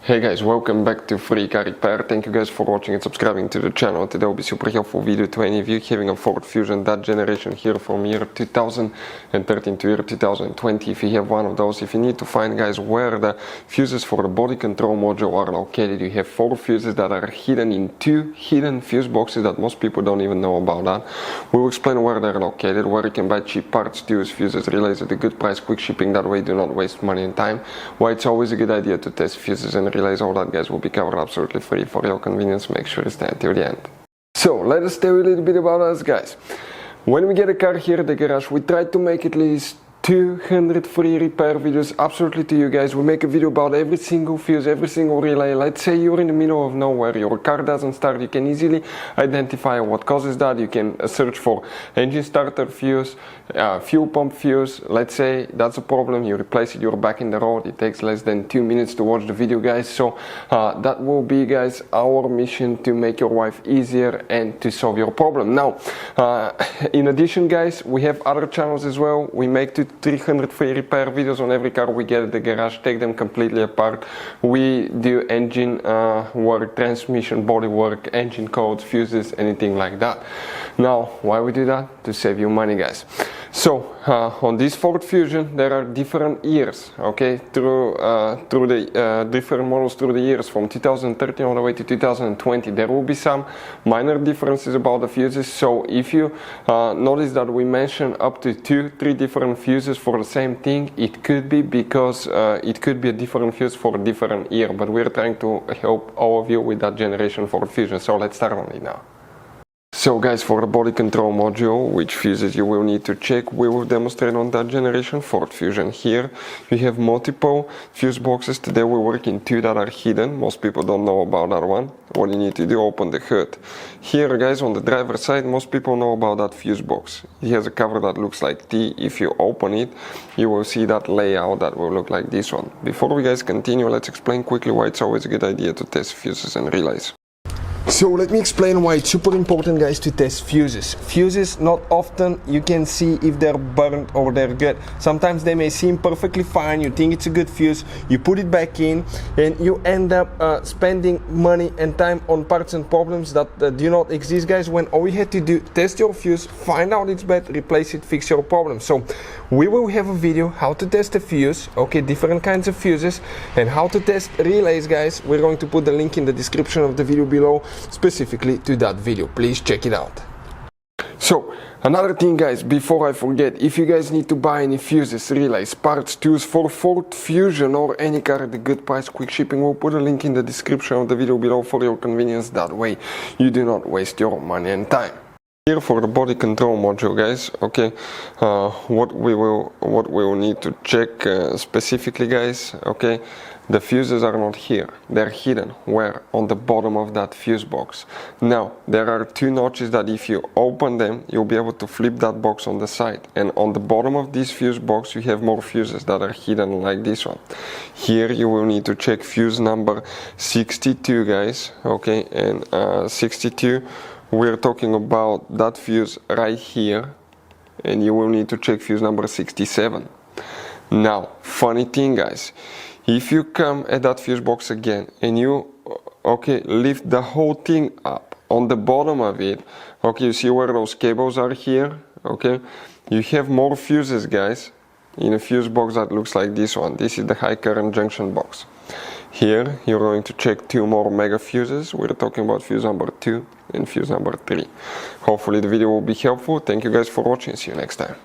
Hey guys, welcome back to Free Car Repair. Thank you guys for watching and subscribing to the channel. Today will be super helpful video to any of you having a Ford Fusion, that generation here from year 2013 to year 2020. If you have one of those, if you need to find guys where the fuses for the body control module are located, you have 4 fuses that are hidden in 2 hidden fuse boxes that most people don't even know about that. We will explain where they're located, where you can buy cheap parts to use fuses, relays at a good price, quick shipping, that way do not waste money and time. Why it's always a good idea to test fuses and relays, all that guys will be covered absolutely free for your convenience. Make sure you stay until the end. So let us tell you a little bit about us guys. When we get a car here at the garage, we try to make at least 200 free repair videos absolutely to you guys. We make a video about every single fuse, every single relay. Let's say you're in the middle of nowhere, your car doesn't start, you can easily identify what causes that. You can search for engine starter fuse, fuel pump fuse. Let's say that's a problem, you replace it, you're back in the road. It takes less than 2 minutes to watch the video guys. So that will be guys our mission, to make your life easier and to solve your problem. Now in addition guys, we have other channels as well. We make 300 free repair videos on every car we get at the garage, take them completely apart. We do engine work, transmission, body work, engine codes, fuses, anything like that. Now why we do that? To save you money guys. So on this Ford Fusion there are different years, okay, through the different models through the years from 2013 all the way to 2020. There will be some minor differences about the fuses. So if you notice that we mention up to 2-3 different fuses for the same thing, it could be because it could be a different fuse for a different year, but we're trying to help all of you with that generation Ford Fusion. So let's start on it now. So guys, for the body control module, which fuses you will need to check, we will demonstrate on that generation Ford Fusion. Here we have multiple fuse boxes. Today we work in 2 that are hidden. Most people don't know about that one. What you need to do, open the hood. Here guys, on the driver's side, most people know about that fuse box. It has a cover that looks like T. If you open it, you will see that layout that will look like this one. Before we guys continue, let's explain quickly why it's always a good idea to test fuses and relays. So let me explain why it's super important guys to test fuses. Fuses, not often you can see if they're burnt or they're good. Sometimes they may seem perfectly fine, you think it's a good fuse, you put it back in and you end up spending money and time on parts and problems that do not exist guys, when all you had to do, test your fuse, find out it's bad, replace it, fix your problem. So we will have a video how to test a fuse, okay, different kinds of fuses, and how to test relays guys. We're going to put the link in the description of the video below specifically to that video. Please check it out. So another thing guys, before I forget, if you guys need to buy any fuses, relays, parts, tools for Ford Fusion or any car at a good price, quick shipping, we'll put a link in the description of the video below for your convenience. That way you do not waste your money and time. Here for the body control module guys, okay, what we will need to check specifically guys, okay, the fuses are not here, they're hidden. Where? On the bottom of that fuse box. Now there are 2 notches that if you open them, you'll be able to flip that box on the side, and on the bottom of this fuse box you have more fuses that are hidden like this one. Here you will need to check fuse number 62 guys, okay, and 62, we're talking about that fuse right here, and you will need to check fuse number 67. Now, funny thing guys, if you come at that fuse box again and you, okay, lift the whole thing up, on the bottom of it, okay, you see where those cables are here, okay, you have more fuses guys in a fuse box that looks like this one. This is the high current junction box. Here you're going to check 2 more mega fuses. We're talking about fuse number 2 and fuse number 3. Hopefully the video will be helpful. Thank you guys for watching. See you next time.